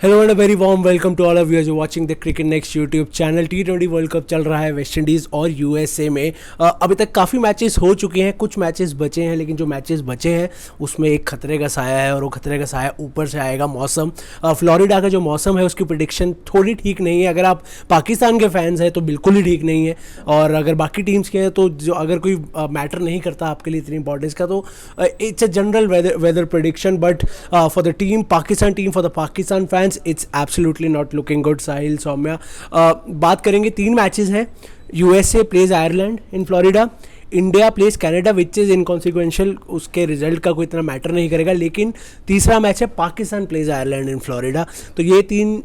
Hello and very warm welcome to all of you watching the cricket next YouTube channel. टी20 world cup चल रहा है West Indies और USA में। अभी तक काफ़ी मैचेस हो चुके हैं, कुछ मैचेस बचे हैं, लेकिन जो मैचेस बचे हैं उसमें एक खतरे का साया है और वो खतरे का साया ऊपर से आएगा मौसम। फ्लोरिडा का जो मौसम है उसकी प्रेडिक्शन थोड़ी ठीक नहीं है। अगर आप पाकिस्तान के फैंस हैं तो बिल्कुल ही ठीक नहीं है, और अगर बाकी टीम्स के हैं तो जो अगर कोई मैटर नहीं करता आपके लिए इतनी इंपॉर्टेंस का, तो it's a general weather prediction. But for the team Pakistan team, for the Pakistan fans, it's absolutely not looking good. Sahil, Saumya, बात करेंगे, 3 मैचेस हैं। USA plays Ireland in Florida, India plays Canada which is inconsequential, उसके result का कोई इतना matter नहीं करेगा। लेकिन तीसरा मैच है Pakistan plays Ireland in Florida. तो ये 3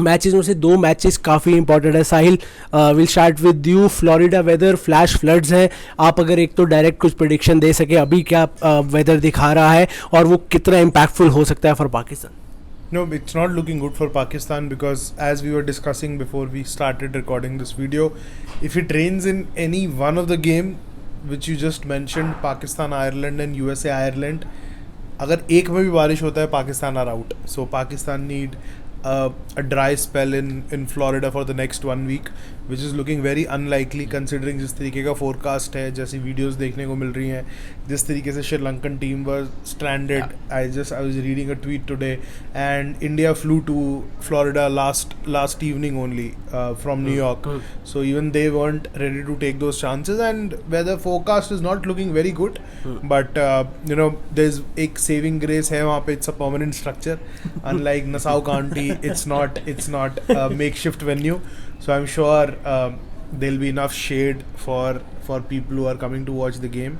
मैचेस में से 2 मैचेस काफ़ी इंपॉर्टेंट है। Sahil, will start with you. Florida weather flash floods है, आप अगर एक तो डायरेक्ट कुछ प्रेडिक्शन दे सके, अभी क्या वेदर दिखा रहा है और वो कितना इम्पैक्टफुल हो सकता है for Pakistan? No, it's not looking good for Pakistan because, as we were discussing before we started recording this video, if it rains in any one of the game which you just mentioned, Pakistan Ireland and USA Ireland, अगर एक में भी बारिश होता है Pakistan are out. So Pakistan need a dry spell in Florida for the next 1 week, which is looking very unlikely considering जिस तरीके का फोरकास्ट है, जैसी वीडियोस देखने को मिल रही हैं, जिस तरीके से Sri Lankan team was stranded. I was reading a tweet today, and India flew to Florida last evening only from New York. So even they weren't ready to take those chances, and weather forecast is not looking very good. But there's एक saving grace है वहाँ पे. It's a permanent structure, unlike Nassau County. It's not a makeshift venue. So I'm sure there'll be enough shade for people who are coming to watch the game,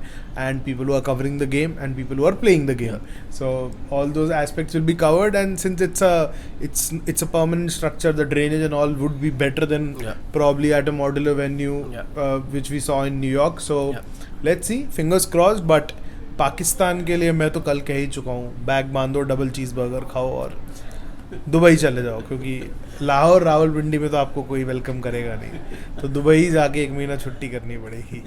and people who are covering the game, and people who are playing the game. So all those aspects will be covered, and since it's a permanent structure, the drainage and all would be better than probably at a modular venue which we saw in New York. So let's see, fingers crossed. But Pakistan के लिए मैं तो कल कह ही चुका हूँ, bag बांधो, double cheese burger खाओ और दुबई चले जाओ, क्योंकि लाहौर रावलपिंडी में तो आपको कोई वेलकम करेगा नहीं. तो दुबई जाके 1 महीना छुट्टी करनी पड़ेगी.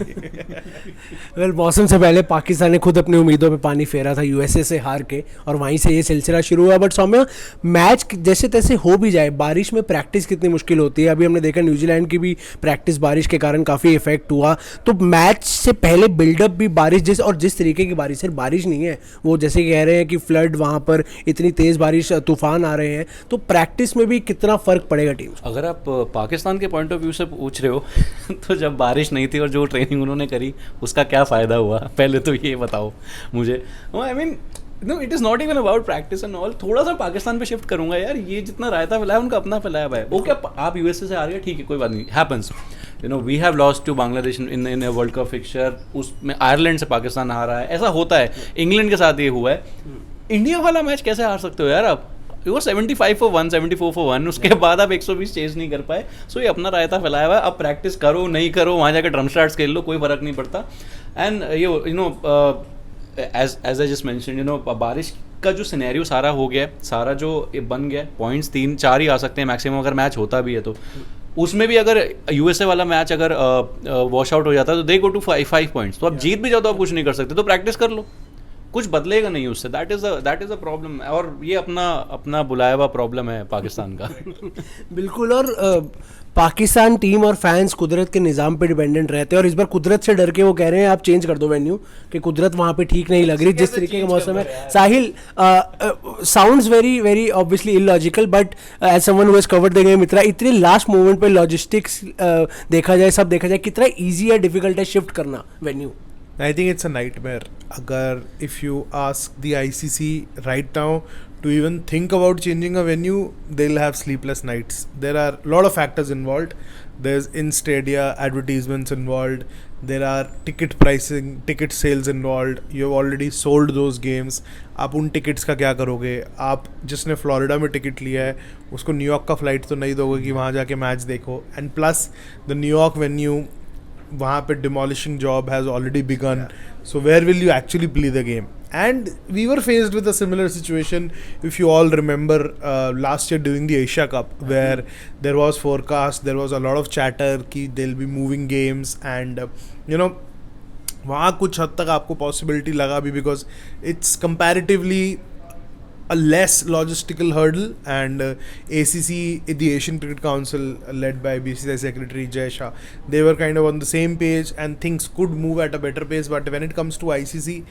वेल, मौसम से पहले पाकिस्तान ने खुद अपनी उम्मीदों पे पानी फेरा था यूएसए से हार के, और वहीं से ये सिलसिला शुरू हुआ. बट सौम्या, मैच जैसे तैसे हो भी जाए, बारिश में प्रैक्टिस कितनी मुश्किल होती है. अभी हमने देखा न्यूजीलैंड की भी प्रैक्टिस बारिश के कारण काफ़ी इफेक्ट हुआ. तो मैच से पहले बिल्डअप भी बारिश जैसे, और जिस तरीके की बारिश, सिर्फ बारिश नहीं है, वो जैसे कह रहे हैं कि फ्लड, वहाँ पर इतनी तेज़ बारिश, तूफान आ रहे हैं, तो प्रैक्टिस में भी कितना फ़र्क पड़ेगा टीम? अगर आप पाकिस्तान के पॉइंट ऑफ व्यू से पूछ रहे हो तो जब बारिश नहीं थी और जो ट्रेनिंग उन्होंने करी उसका क्या फ़ायदा हुआ, पहले तो ये बताओ मुझे. I mean, no, it is not even about practice and all. थोड़ा सा पाकिस्तान पे शिफ्ट करूंगा यार. ये जितना रायता फैलाया उनका अपना फैलाया हुआ है. ओके, आप यूएसए से हार गए, ठीक है, कोई बात नहीं, happens. We have lost to Bangladesh in world cup fixture. उसमें आयरलैंड से पाकिस्तान हारा है, ऐसा होता है. इंग्लैंड के साथ ये हुआ है. इंडिया वाला मैच कैसे हार सकते हो यार आप? वो 75 for 1, 74 for 1, उसके बाद आप 120 चेज नहीं कर पाए. सो ये अपना रायता फैलाया हुआ है. अब प्रैक्टिस करो नहीं करो, वहाँ जाकर ड्रम स्टार्ट्स खेल लो, कोई फर्क नहीं पड़ता. And as I just mention, बारिश का जो सिनेरियो सारा हो गया है, सारा जो बन गया है, पॉइंट्स 3-4 ही आ सकते हैं मैक्सिमम अगर मैच होता भी है तो. उसमें भी अगर यूएसए वाला मैच अगर वॉश आउट हो जाता है तो दे गो टू 5 पॉइंट्स. तो आप जीत भी जाओ तो आप कुछ नहीं कर सकते. तो प्रैक्टिस कर लो, कुछ बदलेगा नहीं उससे. That is a problem. और ये अपना बुलाया हुआ प्रॉब्लम है पाकिस्तान का. बिल्कुल. और पाकिस्तान टीम और फैंस कुदरत के निज़ाम पे डिपेंडेंट रहते हैं, और इस बार कुदरत से डर के वो कह रहे हैं आप चेंज कर दो वेन्यू, कि कुदरत वहाँ पे ठीक नहीं लग रही जिस तरीके का मौसम है. Sahil, sounds very very obviously illogical, but as someone who has covered the game, इतने लास्ट मोमेंट पे लॉजिस्टिक्स देखा जाए, सब देखा जाए, कितना ईजी है, डिफिकल्ट है शिफ्ट करना venue? I think it's a nightmare. अगर if you ask the ICC right now to even think about changing a venue, they'll have sleepless nights. There are a lot of factors involved. There's in-stadia advertisements involved. There are ticket pricing, ticket sales involved. You've already sold those games. आप उन tickets का क्या करोगे? आप जिसने Florida में ticket लिया है उसको न्यूयॉर्क का फ्लाइट तो नहीं दोगे कि वहाँ जाके मैच देखो. And plus the New York venue, वहाँ पे demolishing job has already begun. So where will you actually play the game? And we were faced with a similar situation, if you all remember, last year during the Asia Cup, where there was forecast, there was a lot of chatter कि they'll be moving games, and वहाँ कुछ हद तक आपको possibility लगा भी, because it's comparatively a less logistical hurdle, and ACC, the Asian Cricket Council, led by BCCI Secretary Jay Shah, they were kind of on the same page and things could move at a better pace. But when it comes to ICC,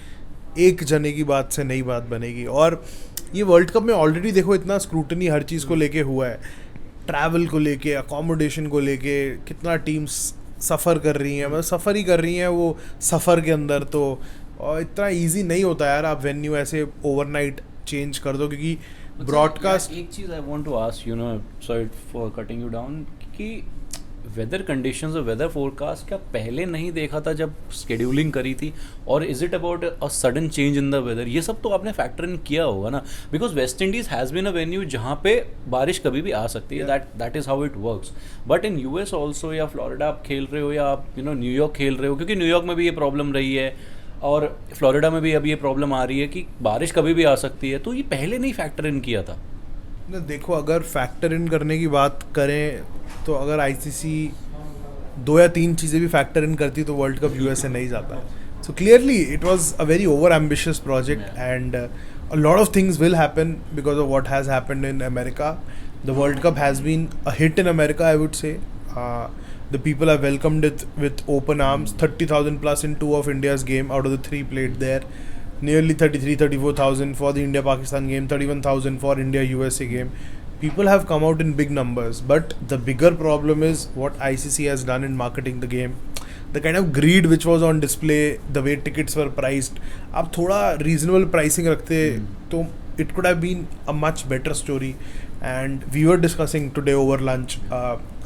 एक जने की बात से नई बात बनेगी. और ये वर्ल्ड कप में ऑलरेडी देखो इतना स्क्रूटनी हर चीज़ को लेके हुआ है, ट्रैवल को लेके, अकोमोडेशन को लेके, कितना टीम्स सफ़र कर रही हैं, मतलब सफ़र ही कर रही हैं वो सफ़र के अंदर. तो और इतना इजी नहीं होता यार आप वेन्यू ऐसे ओवरनाइट चेंज कर दो, क्योंकि ब्रॉडकास्ट. एक चीज़ I want to ask, you know, sorry for cutting you down, कि वेदर कंडीशंस और वेदर फोरकास्ट क्या पहले नहीं देखा था जब स्केड्यूलिंग करी थी, और is it about a sudden change in the weather? ये सब तो आपने फैक्टर इन किया होगा ना, because West Indies has been a venue जहाँ पे बारिश कभी भी आ सकती है. That is how it works. But in US also, या फ्लोरिडा आप खेल रहे हो, या आप न्यूयॉर्क खेल रहे हो, क्योंकि न्यूयॉर्क में भी ये प्रॉब्लम रही है और फ्लोरिडा में भी अब ये प्रॉब्लम आ रही है कि बारिश कभी भी आ सकती है. तो ये पहले नहीं फैक्टर इन किया था. देखो, अगर फैक्टर इन करने की बात करें तो अगर आईसीसी 2 या 3 चीज़ें भी फैक्टर इन करती तो वर्ल्ड कप यूएस से नहीं जाता. So clearly it was a very over ambitious project, and a lot of things will happen because of what has happened in America. The World Cup has been a hit in America, I would say. The people have welcomed it with open arms. 30,000 plus in 2 of India's game out of the 3 played there. Nearly 34,000 for the India-Pakistan game, 31,000 for India-USA game. People have come out in big numbers, but the bigger problem is what ICC has done in marketing the game. The kind of greed which was on display, the way tickets were priced. आप थोड़ा reasonable pricing रखते तो it could have been a much better story. And we were discussing today over lunch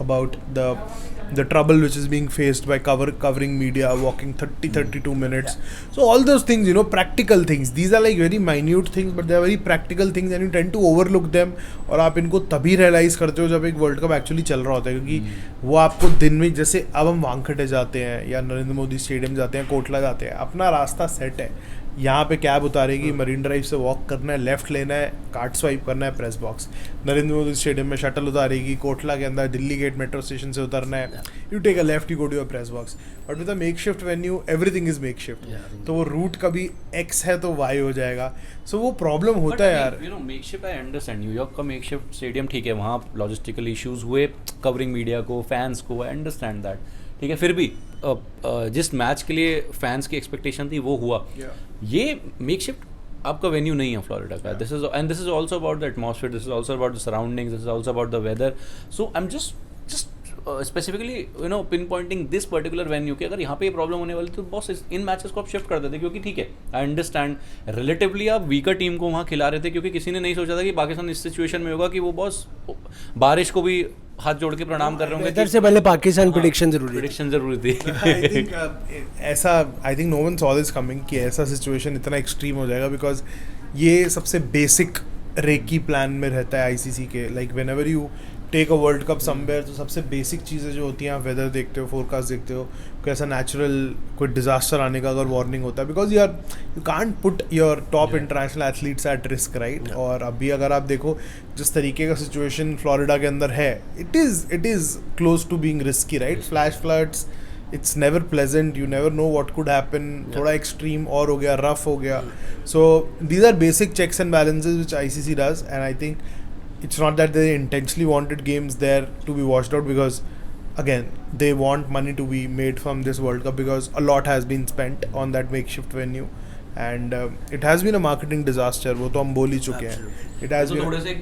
about the trouble which is being faced by covering media, walking 32 minutes. So all those things, practical things. These are like very minute things, but they are very practical things, and you tend to overlook them. और आप इनको तभी realize करते हो जब एक world cup actually चल रहा होता है, क्योंकि वो आपको दिन में, जैसे अब हम वानखेड़े जाते हैं या नरेंद्र मोदी स्टेडियम जाते हैं, कोटला जाते हैं, अपना रास्ता सेट है. यहाँ पे कैब उतारेगी, मरीन ड्राइव से वॉक करना है, लेफ्ट लेना है, कार्ड स्वाइप करना है, press box. Narendra Modi stadium में शटल उतारेगी, कोटला के अंदर दिल्ली गेट मेट्रो स्टेशन से उतरना है, you take a left, you go to your press box. But with a makeshift venue everything is makeshift. तो वो रूट कभी एक्स है तो वाई हो जाएगा. सो वो प्रॉब्लम होता है यार. Make shift I understand. New York का मेक शिफ्ट स्टेडियम ठीक है, वहाँ लॉजिस्टिकल इश्यूज हुए, कवरिंग मीडिया को, फैंस को, आई अंडरस्टैंड दैट, ठीक है. फिर भी जिस मैच के लिए फैंस की एक्सपेक्टेशन थी वो हुआ. ये मेक शिफ्ट आपका वेन्यू नहीं है फ्लोरिडा का. This is also about the atmosphere, this is also about the surroundings, this is also about the weather. So I am just specifically pinpointing this particular venue कि अगर यहाँ पे ये problem होने वाली तो बॉस इन matches को आप शिफ्ट कर देते, क्योंकि ठीक है, आई अंडरस्टैंड रिलेटिवली आप वीकर टीम को वहाँ खिला रहे थे, क्योंकि किसी ने नहीं सोचा था कि पाकिस्तान इस सिचुएशन में होगा कि वो बॉस बारिश को भी हाथ जोड़ के प्रणाम कर रहे होंगे. वेदर से पहले पाकिस्तान प्रेडिक्शन जरूरी थी. I think no one saw this coming कि ऐसा सिचुएशन इतना एक्सट्रीम हो जाएगा, बिकॉज ये सबसे बेसिक रेकी प्लान में रहता है आईसीसी के. Like whenever you take a world cup somewhere, तो सबसे बेसिक चीज़ें जो होती हैं, आप वेदर देखते हो, फोरकास्ट देखते हो, कोई ऐसा नेचुरल कोई डिजास्टर आने का अगर वार्निंग होता है, because you can't put your top international athletes at risk, right. और अभी अगर आप देखो जिस तरीके का सिचुएशन फ्लोरिडा के अंदर है, it is close to being risky, right. Flash floods, it's never pleasant, you never know what could happen. थोड़ा एक्सट्रीम और हो गया, रफ हो गया. So these are basic checks and balances which ICC does, and I think it's not that they intentionally wanted games there to be washed out, because again they want money to be made from this World Cup, because a lot has been spent on that makeshift venue, and it has been a marketing disaster. वो तो हम बोल ही चुके हैं. It has been थोड़े से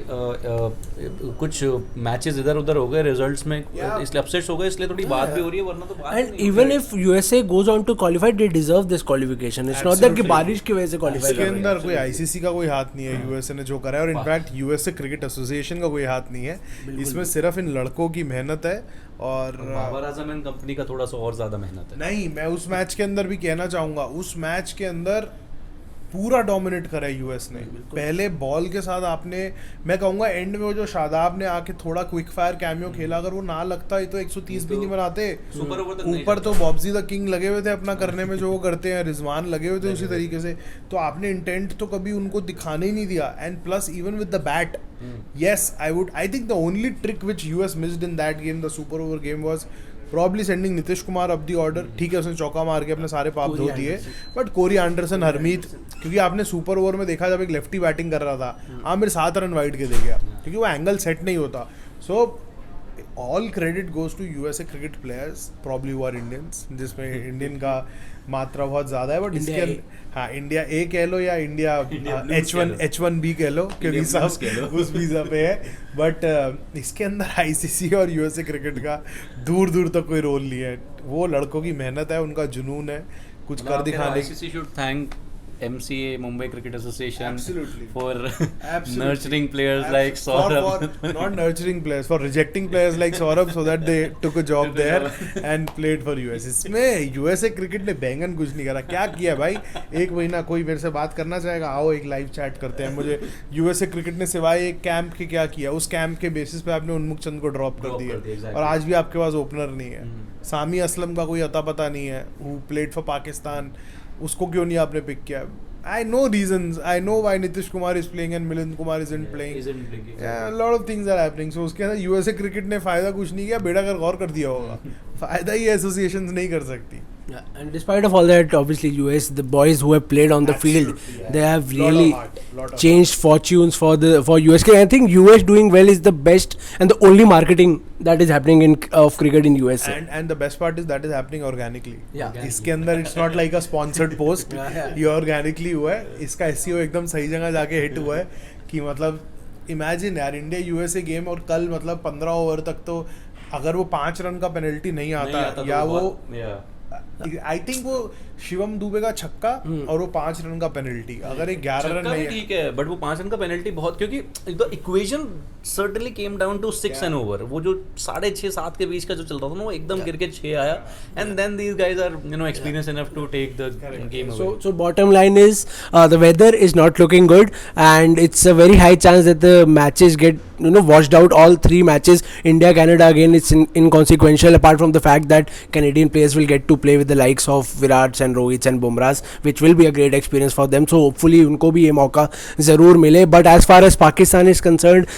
कुछ matches इधर उधर हो गए रिजल्ट्स में, इसलिए अपसेट्स हो गए, इसलिए थोड़ी बात भी हो रही है, वरना तो बात. And even if USA goes on to qualify, they deserve this qualification. It's not that कि बारिश की वजह से क्वालिफाई. इसके अंदर कोई आईसीसी का कोई हाथ नहीं है. यूएसए ने जो करा है, और इनफैक्ट यूएसए क्रिकेट एसोसिएशन का कोई हाथ नहीं है इसमें. सिर्फ इन लड़कों की मेहनत है, और बाबर आजम एंड कंपनी का थोड़ा सा और ज्यादा मेहनत है. नहीं, मैं उस मैच के अंदर भी कहना चाहूँगा, उस मैच के अंदर पूरा डोमिनेट करा है यूएस ने. पहले बॉल के साथ आपने, मैं कहूँगा एंड में वो जो शादाब ने आके थोड़ा क्विक फायर कैमियो खेला, अगर वो ना लगता है तो 130 भी नहीं बनाते. ऊपर तो बॉब्जी द किंग लगे हुए थे अपना करने में, जो वो करते हैं, रिजवान लगे हुए थे उसी तरीके से. तो आपने इंटेंट तो कभी उनको दिखाने ही नहीं दिया. And plus even with the bat, yes, I think the only trick which US missed in that game, the super over game, was probably sending Nitish Kumar up the order. ठीक है, उसने चौका मार के अपने सारे पाप धो दिए, बट कोरी एंडरसन, हरमीत, क्योंकि आपने सुपर ओवर में देखा जब एक लेफ्टी बैटिंग कर रहा था, आमिर 7 रन वाइड के दे गया क्योंकि वो एंगल सेट नहीं होता. So all credit goes to USA cricket players, probably वो आर इंडियंस, जिसमें इंडियन का मात्रा बहुत ज़्यादा है. बट इसके हाँ, इंडिया ए कह लो या इंडिया H1B कह लो, क्योंकि सब उस वीज़ा पे है. बट इसके अंदर आईसीसी और यूएसए क्रिकेट का दूर दूर तक कोई रोल नहीं है. वो लड़कों की मेहनत है, उनका जुनून है कुछ कर दिखाने. ICC should thank MCA, Mumbai Cricket Association, Absolutely. for Absolutely. nurturing players like Saurabh. For not nurturing players, for rejecting players like Saurabh so that they took a job there and played for US. इसमें USA cricket ने बैंगन कुछ नहीं करा. क्या किया भाई? एक महीना कोई मेरे से बात करना चाहेगा, आओ एक लाइव चैट करते हैं. मुझे USA क्रिकेट ने सिवाय एक कैंप के क्या किया? उस कैंप के बेसिस पे आपने उन्मुख चंद को ड्रॉप कर दिया और आज भी आपके पास ओपनर नहीं है. सामी असलम का कोई अता पता नहीं है, who played for पाकिस्तान, उसको क्यों नहीं आपने पिक किया? I know reasons. I know why Nitish Kumar is playing and Milind Kumar isn't playing. Yeah, a lot of things are happening. So उसके अंदर यूएसए क्रिकेट ने फायदा कुछ नहीं किया, बेड़ा कर गौर कर दिया होगा. फायदा ही एसोसिएशंस नहीं कर सकती. Yeah, and despite of all that, obviously US, the boys who have played on the field, they have really changed fortunes for US. I think US doing well is the best and the only marketing that is happening in of cricket in USA. And the best part is that is happening organically. Yeah. इसके अंदर it's not like a sponsored post. ये organically हुआ है. इसका SEO एकदम सही जगह जाके हिट हुआ है कि मतलब इमेजिन यार, इंडिया यूएसए गेम और कल मतलब 15 ओवर तक तो अगर वो 5 रन का पेनल्टी नहीं आता या वो आई थिंक वो शिवम दुबे का छक्का और वो 5 रन का पेनल्टी, अगर एक 11 रन नहीं ठीक है, बट वो 5 रन का पेनल्टी बहुत, क्योंकि the equation certainly came down to 6 an over. वो जो 6.5-7 के बीच का जो चल रहा था ना, वो एकदम गिर के 6 आया. And then these guys are experience enough to take the game away. So bottom line is the weather is not looking good and it's a very high chance that the matches get washed out. All 3 matches, India Canada again, it's inconsequential apart from the fact that Canadian players will get to play with the likes of Virats and Rohits and Bumrahs, which will be a great experience for them. So hopefully उनको भी ये मौका ज़रूर मिले. But as far as Pakistan is concerned,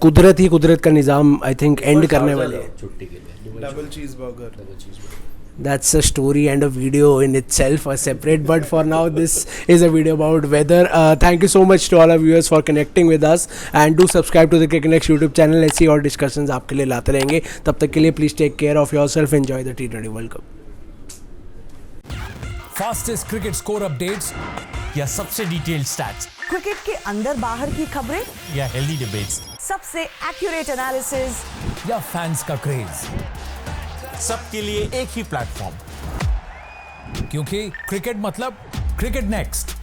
कुदरत का निज़ाम I think end करने वाले हैं. छुट्टी के लिए double cheeseburger. That's a story and a video in itself, a separate. But for now, this is a video about weather. Thank you so much to all our viewers for connecting with us, and do subscribe to the Cricket Next YouTube channel. ऐसी और discussions आपके लिए लाते रहेंगे. तब तक के लिए please take care of yourself. Enjoy the T20 World Cup. Fastest cricket score updates या सबसे डिटेल्ड स्टैट्स, क्रिकेट के अंदर बाहर की खबरें या हेल्दी डिबेट्स, सबसे एक्यूरेट एनालिसिस या फैंस का क्रेज, सबके लिए एक ही प्लेटफॉर्म, क्योंकि क्रिकेट मतलब क्रिकेट नेक्स्ट.